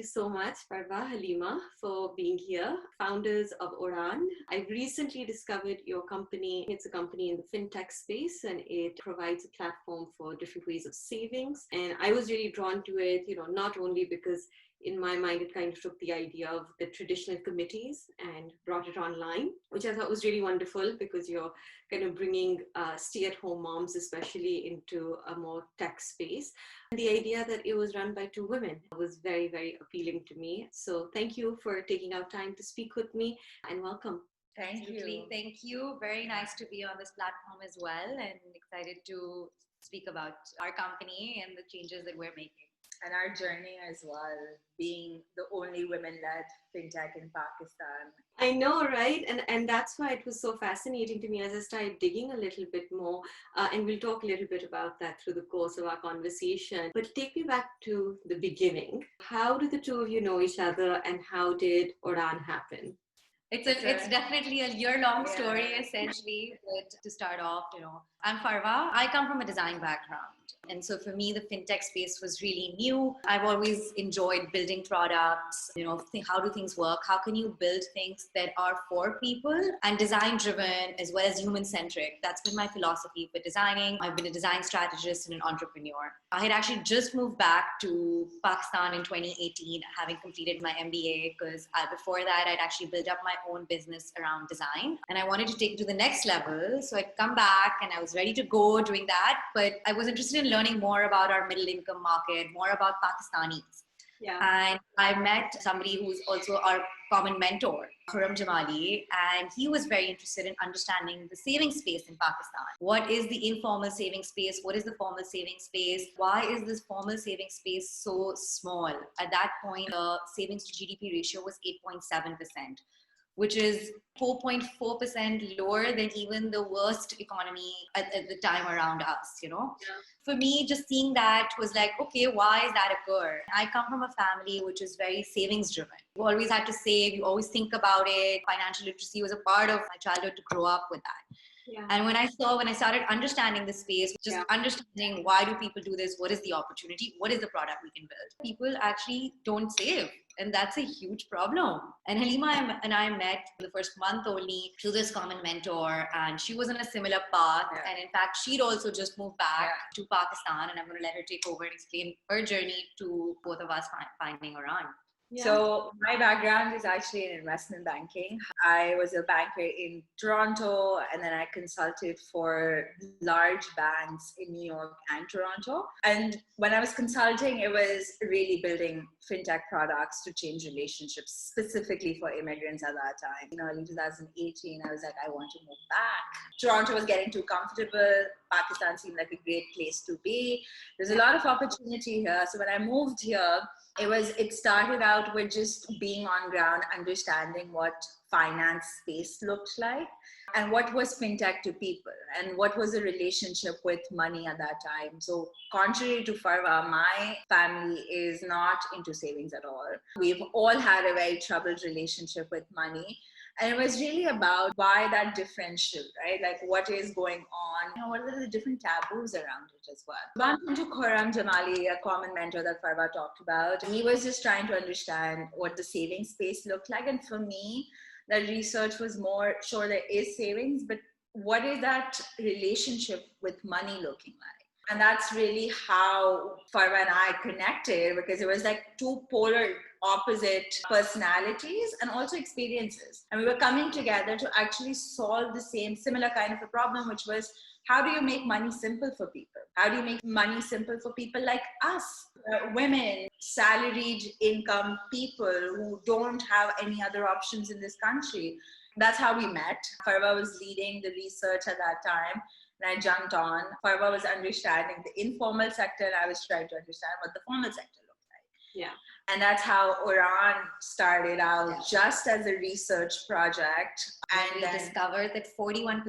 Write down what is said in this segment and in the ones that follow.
you so much, Farwah, Halima, for being here. Founders of Oraan. I recently discovered your company. It's a company in the fintech space, and it provides a platform for different ways of savings. And I was really drawn to it, not only because in my mind, it kind of took the idea of the traditional committees and brought it online, which I thought was really wonderful because you're kind of bringing stay-at-home moms, especially, into a more tech space. And the idea that it was run by two women was very, very appealing to me. So thank you for taking out time to speak with me, and welcome. Thank you. Thank you. Very nice to be on this platform as well, and excited to speak about our company and the changes that we're making. And our journey as well, being the only women-led fintech in Pakistan. I know, right? And that's why it was so fascinating to me as I started digging a little bit more. And we'll talk a little bit about that through the course of our conversation. But take me back to the beginning. How did the two of you know each other, and how did Oraan happen? It's definitely a year-long story, essentially. But to start off, I'm Farwah. I come from a design background. And so for me, the fintech space was really new. I've always enjoyed building products, how do things work? How can you build things that are for people and design driven as well as human centric? That's been my philosophy for designing. I've been a design strategist and an entrepreneur. I had actually just moved back to Pakistan in 2018, having completed my MBA, because before that, I'd actually built up my own business around design. And I wanted to take it to the next level. So I'd come back and I was ready to go doing that. But I was interested in learning more about our middle income market, more about Pakistanis. Yeah. And I met somebody who's also our common mentor, Khurram Jamali, and he was very interested in understanding the savings space in Pakistan. What is the informal savings space? What is the formal savings space? Why is this formal savings space so small? At that point, the savings to GDP ratio was 8.7%. Which is 4.4% lower than even the worst economy at the time around us, Yeah. For me, just seeing that was like, okay, why is that occur? I come from a family which is very savings driven. You always had to save, you always think about it. Financial literacy was a part of my childhood to grow up with that. Yeah. And when I started understanding the space, understanding why do people do this, what is the opportunity, what is the product we can build. People actually don't save. And that's a huge problem. And Halima and I met the first month only through this common mentor, and she was on a similar path. Yeah. And in fact, she'd also just moved back to Pakistan, and I'm going to let her take over and explain her journey to both of us finding Oraan. Yeah. So my background is actually in investment banking. I was a banker in Toronto, and then I consulted for large banks in New York and Toronto. And when I was consulting, it was really building fintech products to change relationships, specifically for immigrants at that time. In early 2018, I was like, I want to move back. Toronto was getting too comfortable. Pakistan seemed like a great place to be. There's a lot of opportunity here. So when I moved here, it started out with just being on ground, understanding what finance space looked like and what was fintech to people and what was the relationship with money at that time. So contrary to Farwah, my family is not into savings at all. We've all had a very troubled relationship with money. And it was really about why that differential, right? Like what is going on? What are the different taboos around it as well? Bumped into Khurram Jamali, a common mentor that Farwah talked about. He was just trying to understand what the savings space looked like. And for me, the research was more, sure, there is savings, but what is that relationship with money looking like? And that's really how Farwah and I connected, because it was like two polar opposite personalities and also experiences. And we were coming together to actually solve the similar kind of a problem, which was, how do you make money simple for people? How do you make money simple for people like us, women, salaried income people who don't have any other options in this country? That's how we met. Farwah was leading the research at that time, and I jumped on. Farwah was understanding the informal sector, and I was trying to understand what the formal sector looked like. Yeah. And that's how Oraan started out, just as a research project. And we discovered that 41%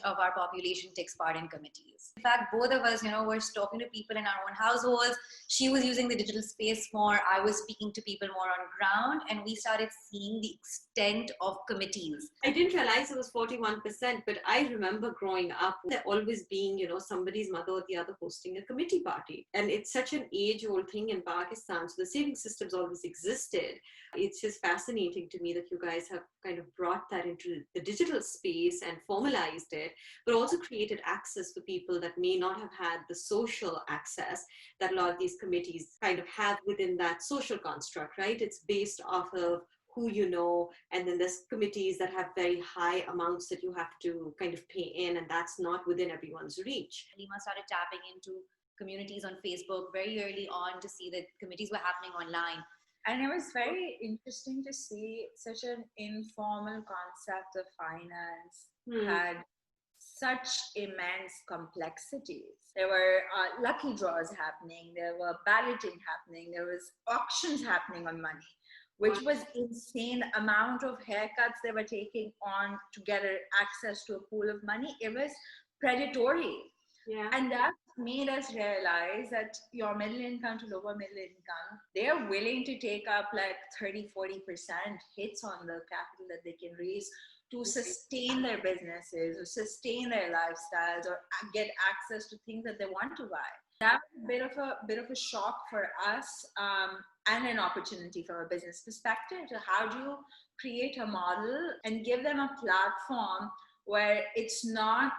of our population takes part in committees. In fact, both of us, were talking to people in our own households. She was using the digital space more. I was speaking to people more on ground, and we started seeing the extent of committees. I didn't realize it was 41%, but I remember growing up, there always being, somebody's mother or the other hosting a committee party. And it's such an age-old thing in Pakistan. So the saving systems always existed. It's just fascinating to me that you guys have kind of brought that into the digital space and formalized it, but also created access for people that may not have had the social access that a lot of these committees kind of have within that social construct, right? It's based off of who you know, and then there's committees that have very high amounts that you have to kind of pay in, and that's not within everyone's reach. Halima started tapping into communities on Facebook very early on to see that committees were happening online. And it was very interesting to see such an informal concept of finance had such immense complexities. There were lucky draws happening, there were balloting happening, there was auctions happening on money, which was insane amount of haircuts they were taking on to get access to a pool of money. It was predatory. Yeah. And that made us realize that your middle income to lower middle income, they're willing to take up like 30-40% hits on the capital that they can raise to sustain their businesses or sustain their lifestyles or get access to things that they want to buy. That was a bit of a shock for us, and an opportunity from a business perspective. So how do you create a model and give them a platform where it's not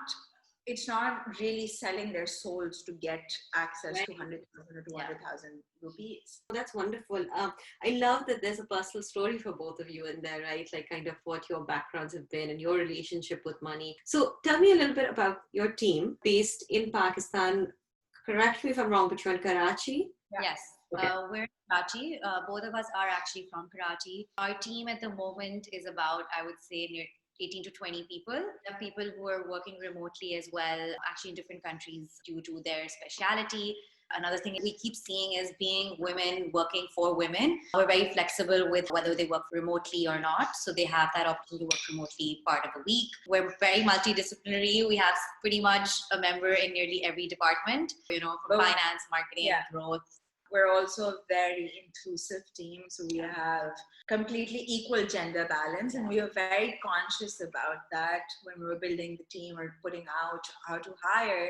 really selling their souls to get access to 100,000 or 200,000 rupees. That's wonderful. I love that there's a personal story for both of you in there, right? Like kind of what your backgrounds have been and your relationship with money. So tell me a little bit about your team based in Pakistan. Correct me if I'm wrong, but you're in Karachi? Yeah. Yes. Okay. We're in Karachi. Both of us are actually from Karachi. Our team at the moment is about, I would say, near 18 to 20 people. There are people who are working remotely as well, actually in different countries due to their speciality. Another thing we keep seeing is being women working for women. We're very flexible with whether they work remotely or not. So they have that opportunity to work remotely part of the week. We're very multidisciplinary. We have pretty much a member in nearly every department, from finance, marketing, growth. We're also a very inclusive team. So we have completely equal gender balance, and we are very conscious about that when we were building the team or putting out how to hire.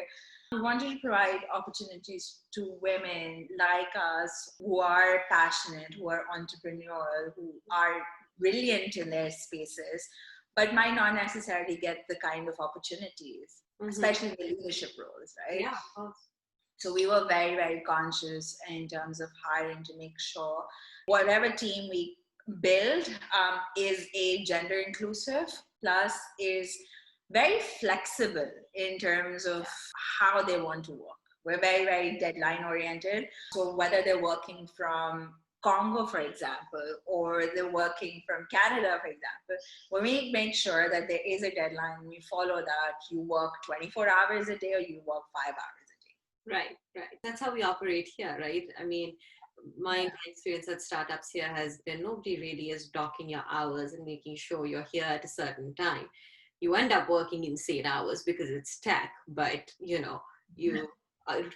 We wanted to provide opportunities to women like us who are passionate, who are entrepreneurial, who are brilliant in their spaces, but might not necessarily get the kind of opportunities, especially in the leadership roles, right? Yeah, of course. So we were very, very conscious in terms of hiring to make sure whatever team we build is a gender inclusive, plus is very flexible in terms of how they want to work. We're very, very deadline oriented. So whether they're working from Congo, for example, or they're working from Canada, for example, when we make sure that there is a deadline, we follow that. You work 24 hours a day or you work 5 hours a day. Right. That's how we operate here, right? I mean, my experience at startups here has been nobody really is docking your hours and making sure you're here at a certain time. You end up working insane hours because it's tech, but you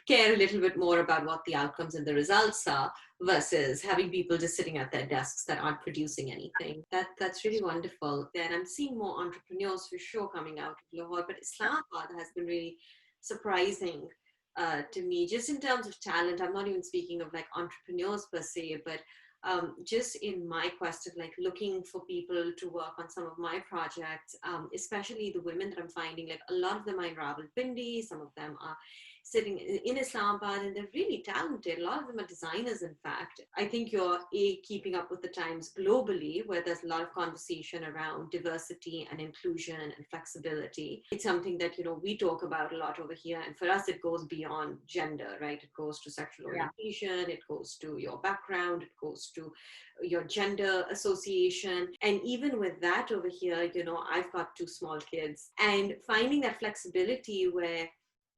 care a little bit more about what the outcomes and the results are versus having people just sitting at their desks that aren't producing anything. That's really wonderful. And I'm seeing more entrepreneurs for sure coming out of Lahore, but Islamabad has been really surprising to me, just in terms of talent. I'm not even speaking of like entrepreneurs per se, but just in my quest of like looking for people to work on some of my projects, especially the women that I'm finding, like a lot of them are in Rawalpindi, some of them are sitting in Islamabad, and they're really talented. A lot of them are designers, in fact. I think you're keeping up with the times globally, where there's a lot of conversation around diversity and inclusion and flexibility. It's something that, we talk about a lot over here. And for us, it goes beyond gender, right? It goes to sexual orientation, it goes to your background, it goes to your gender association. And even with that over here, I've got 2 small kids, and finding that flexibility where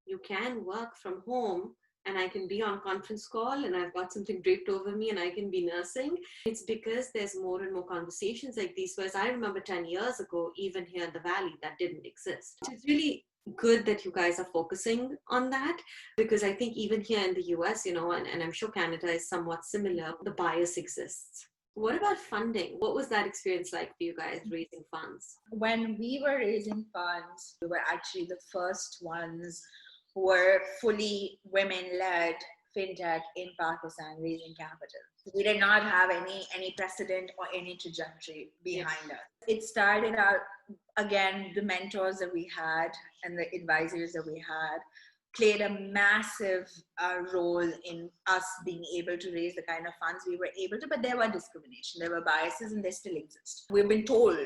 you can work from home and I can be on conference call and I've got something draped over me and I can be nursing. It's because there's more and more conversations like these. Whereas I remember 10 years ago, even here in the Valley, that didn't exist. So it's really good that you guys are focusing on that, because I think even here in the US, and I'm sure Canada is somewhat similar, the bias exists. What about funding? What was that experience like for you guys raising funds? When we were raising funds, we were actually the first ones who were fully women-led fintech in Pakistan raising capital. We did not have any precedent or any trajectory behind us. It started out, again, the mentors that we had and the advisors that we had played a massive role in us being able to raise the kind of funds we were able to, but there were discrimination, there were biases, and they still exist. We've been told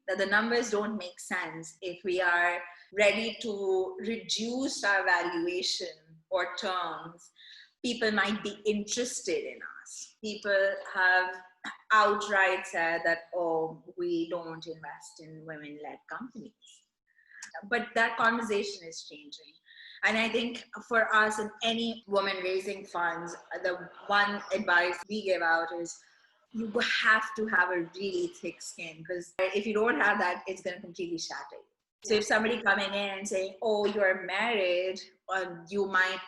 that the numbers don't make sense if we are ready to reduce our valuation or terms. People might be interested in us. People have outright said that, oh, we don't invest in women-led companies. But that conversation is changing. And I think for us and any woman raising funds, the one advice we give out is you have to have a really thick skin, because if you don't have that, it's going to completely shatter you. So if somebody coming in and saying, oh, you're married, or you might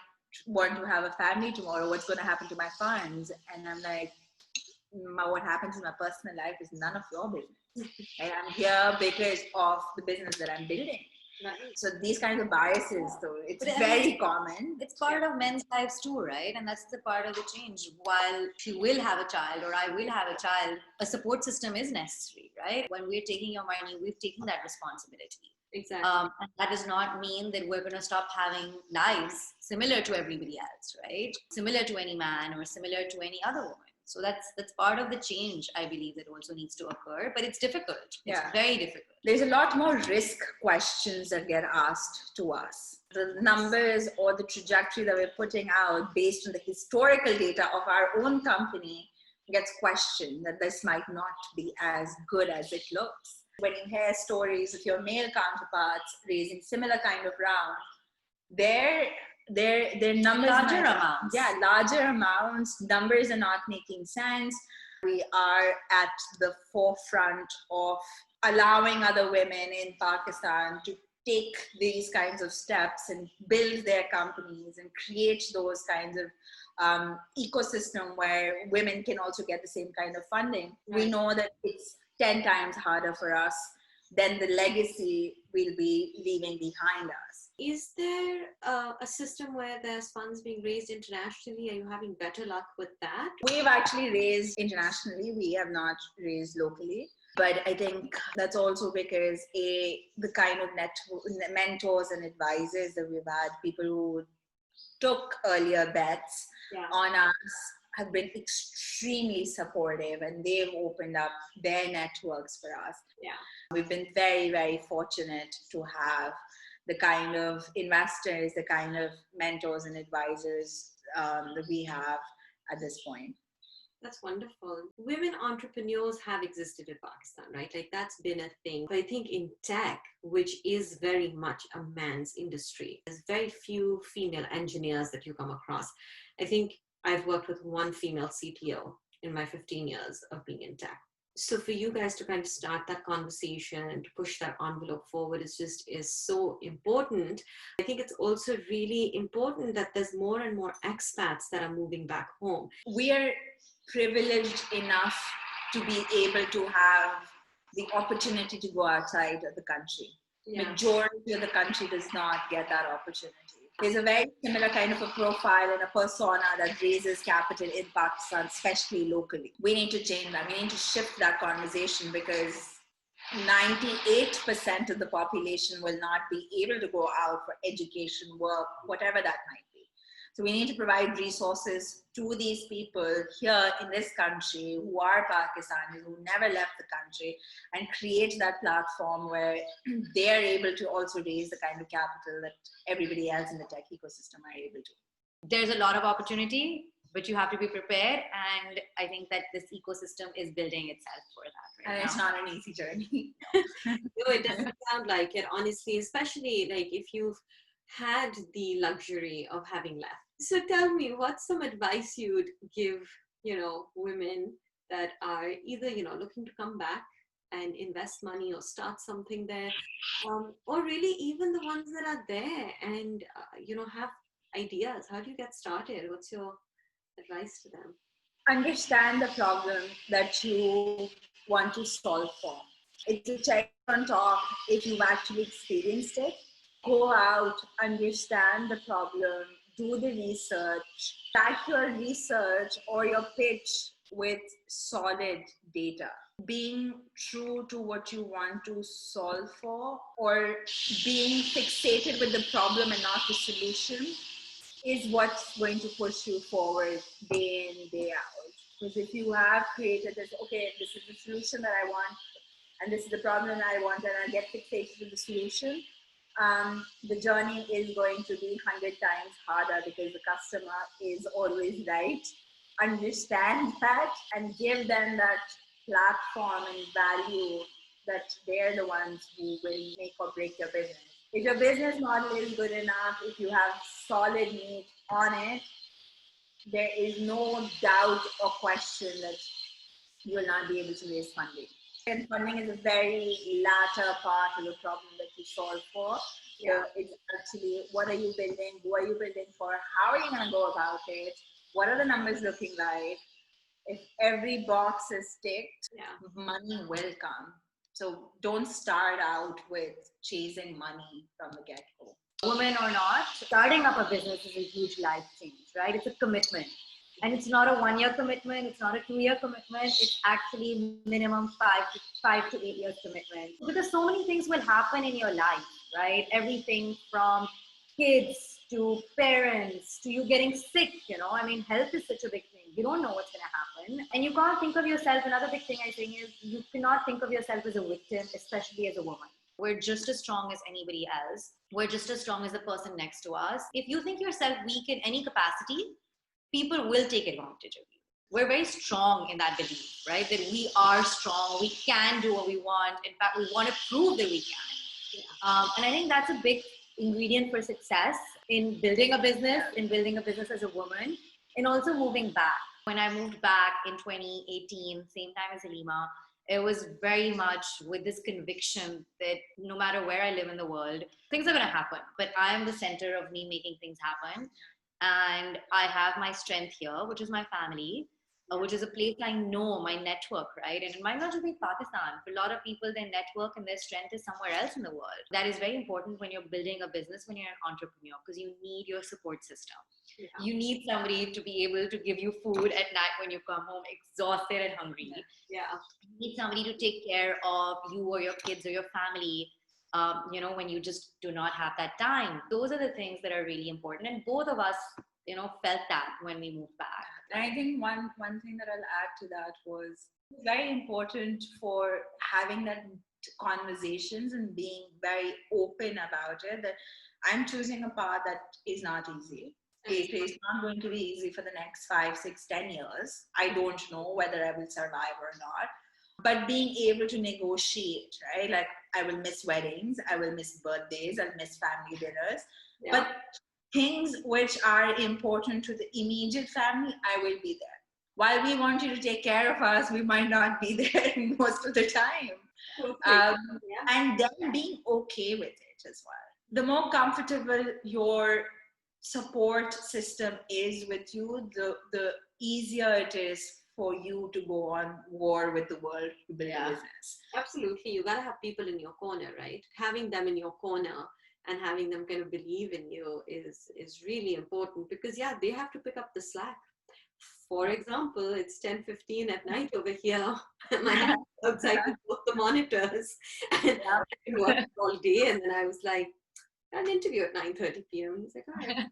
want to have a family tomorrow, what's going to happen to my funds? And I'm like, what happens in my personal life is none of your business. And I'm here because of the business that I'm building. Right. So these kinds of biases, though, it's very common. It's part of men's lives too, right? And that's the part of the change. While she will have a child or I will have a child, a support system is necessary, right? When we're taking your money, we've taken that responsibility. Exactly. And that does not mean that we're going to stop having lives similar to everybody else, right? Similar to any man or similar to any other woman. So that's part of the change, I believe, that also needs to occur. But it's difficult. It's very difficult. There's a lot more risk questions that get asked to us. The numbers or the trajectory that we're putting out based on the historical data of our own company gets questioned, that this might not be as good as it looks. When you hear stories of your male counterparts raising similar kind of round, their numbers larger amounts. Yeah, larger amounts. Numbers are not making sense. We are at the forefront of allowing other women in Pakistan to take these kinds of steps and build their companies and create those kinds of ecosystem where women can also get the same kind of funding. Right. We know that it's 10 times harder for us than the legacy we'll be leaving behind us. Is there a system where there's funds being raised internationally? Are you having better luck with that? We've actually raised internationally. We have not raised locally. But I think that's also because the kind of mentors and advisors that we've had, people who took earlier bets on us, have been extremely supportive, and they've opened up their networks for us. Yeah, we've been very, very fortunate to have the kind of investors, the kind of mentors and advisors that we have at this point. That's wonderful. Women entrepreneurs have existed in Pakistan, right? Like that's been a thing. But I think in tech, which is very much a man's industry, there's very few female engineers that you come across. I think I've worked with one female CTO in my 15 years of being in tech. So for you guys to kind of start that conversation and to push that envelope forward is so important. I think it's also really important that there's more and more expats that are moving back home. We are privileged enough to be able to have the opportunity to go outside of the country. Yeah. Majority of the country does not get that opportunity. There's a very similar kind of a profile and a persona that raises capital in Pakistan, especially locally. We need to change that. We need to shift that conversation, because 98% of the population will not be able to go out for education, work, whatever that might be. So we need to provide resources to these people here in this country who are Pakistanis, who never left the country, and create that platform where they are able to also raise the kind of capital that everybody else in the tech ecosystem are able to. There's a lot of opportunity, but you have to be prepared. And I think that this ecosystem is building itself for that. And it's not an easy journey. No, it doesn't sound like it, honestly, especially like if you've had the luxury of having left. So tell me, what's some advice you would give, women that are either, looking to come back and invest money or start something there, or really even the ones that are there and, have ideas. How do you get started? What's your advice to them? Understand the problem that you want to solve for. It's a check on top if you've actually experienced it. Go out, understand the problem, do the research, back your research or your pitch with solid data. Being true to what you want to solve for, or being fixated with the problem and not the solution, is what's going to push you forward day in, day out. Because if you have created this, okay, this is the solution that I want, and this is the problem I want, and I get fixated with the solution, the journey is going to be 100 times harder because the customer is always right. Understand that and give them that platform and value that they're the ones who will make or break your business. If your business model is good enough, if you have solid meat on it, there is no doubt or question that you will not be able to raise funding. And funding is a very latter part of the problem that you solve for. Yeah. So it's actually, what are you building? Who are you building for? How are you going to go about it? What are the numbers looking like? If every box is ticked, money will come. So don't start out with chasing money from the get-go. Women or not, starting up a business is a huge life change, right? It's a commitment. And it's not a 1 year commitment, it's not a 2 year commitment, it's actually minimum 5 to 8 years commitment. Because so many things will happen in your life, right? Everything from kids to parents to you getting sick, I mean, health is such a big thing. You don't know what's going to happen. And you can't think of yourself, another big thing I think is you cannot think of yourself as a victim, especially as a woman. We're just as strong as anybody else. We're just as strong as the person next to us. If you think yourself weak in any capacity, people will take advantage of you. We're very strong in that belief, right? That we are strong, we can do what we want. In fact, we want to prove that we can. And I think that's a big ingredient for success in building a business as a woman, and also moving back. When I moved back in 2018, same time as Halima, it was very much with this conviction that no matter where I live in the world, things are going to happen. But I am the center of me making things happen. And I have my strength here, which is my family, which is a place I know, my network, right? And it might not just be Pakistan. For a lot of people, their network and their strength is somewhere else in the world. That is very important when you're building a business, when you're an entrepreneur, because you need your support system. Yeah. You need somebody to be able to give you food at night when you come home exhausted and hungry. Yeah. You need somebody to take care of you or your kids or your family, when you just do not have that time. Those are the things that are really important. And both of us, felt that when we moved back. And I think one thing that I'll add to that was very important for having that conversations and being very open about it, that I'm choosing a path that is not easy. It is not going to be easy for the next 5, 6, 10 years. I don't know whether I will survive or not. But being able to negotiate, right? Like, I will miss weddings, I will miss birthdays, I'll miss family dinners. Yeah. But things which are important to the immediate family, I will be there. While we want you to take care of us, we might not be there most of the time. Okay. And then being okay with it as well. The more comfortable your support system is with you, the easier it is for you to go on war with the world to build a business. Absolutely. You got to have people in your corner, right? Having them in your corner and having them kind of believe in you is really important, because they have to pick up the slack. For example, it's 10:15 at night over here. My husband outside with both the monitors, and I worked all day, and then I was like, an interview at 9:30 p.m. He's like, all right,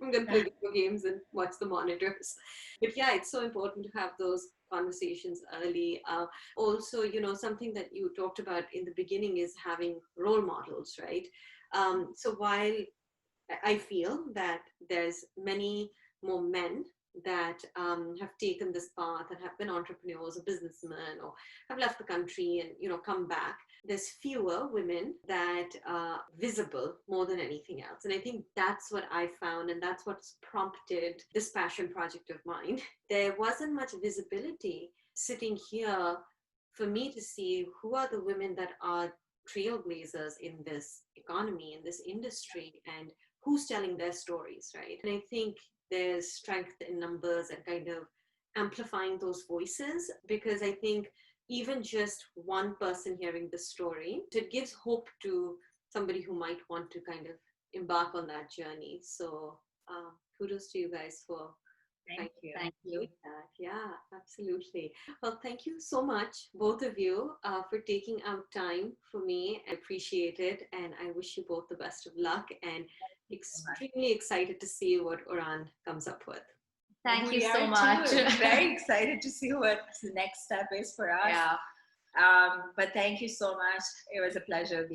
I'm going to play video games and watch the monitors. But it's so important to have those conversations early. Also, something that you talked about in the beginning is having role models, right? So while I feel that there's many more men that have taken this path and have been entrepreneurs or businessmen or have left the country and, come back. There's fewer women that are visible more than anything else. And I think that's what I found, and that's what's prompted this passion project of mine. There wasn't much visibility sitting here for me to see who are the women that are trailblazers in this economy, in this industry, and who's telling their stories, right? And I think there's strength in numbers and kind of amplifying those voices, because I think even just one person hearing the story, it gives hope to somebody who might want to kind of embark on that journey. So kudos to you guys for Thank you. that. Yeah, absolutely. Well, thank you so much, both of you, for taking out time for me. I appreciate it, and I wish you both the best of luck, and extremely excited to see what Oraan comes up with. Thank you We so are much. too. Very excited to see what the next step is for us. Yeah. But thank you so much. It was a pleasure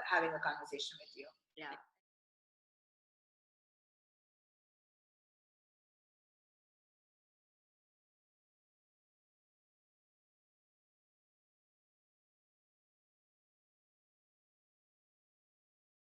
having a conversation with you. Yeah.